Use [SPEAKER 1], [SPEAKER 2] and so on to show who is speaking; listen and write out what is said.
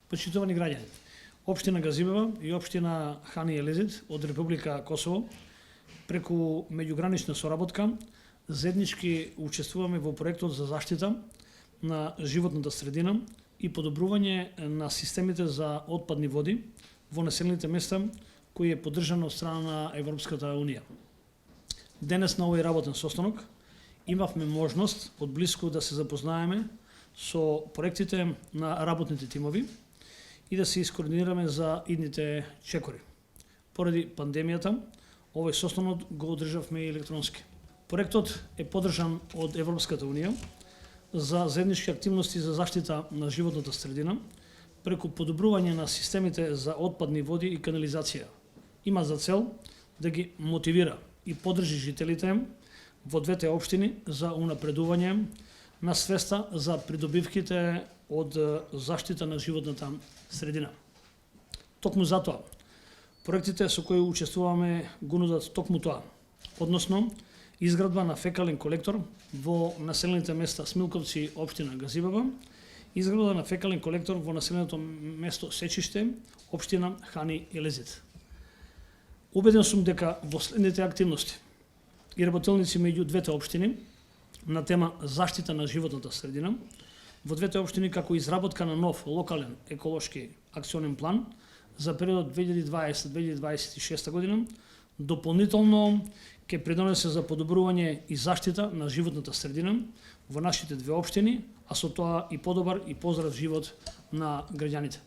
[SPEAKER 1] Почитувани граѓани, Општина Газибева и Општина Хани Елизит од Република Косово преку меѓугранична соработка заеднички учествуваме во проектот за заштита на животната средина и подобрување на системите за отпадни води во населените места кои е поддржано од страна на Европската Унија. Денес на овој работен состанок имавме можност од блиску да се запознаеме со проектите на работните тимови и да се искоординираме за идните чекори. Поради пандемијата, овој состанок го одржавме и електронски. Проектот е поддржан од Европската Унија за заеднички активности за заштита на животната средина преку подобрување на системите за отпадни води и канализација. Има за цел да ги мотивира и поддржи жителите во двете општини за унапредување на свеста за придобивките од заштита на животната средина. Токму затоа, проектите со кои учествуваме го нудат токму тоа, односно изградба на фекален колектор во населените места Смилковци, општина Газибева, изградба на фекален колектор во населеното место Сечиште, општина Хани Елизит. Убеден сум дека во следните активности и работелници меѓу двете општини на тема заштита на животната средина, во двете општини како изработка на нов локален еколошки акционен план за периодот 2020-2026 година, дополнително ќе придонесе за подобрување и заштита на животната средина во нашите две општини, а со тоа и подобар и поздрав живот на граѓаните.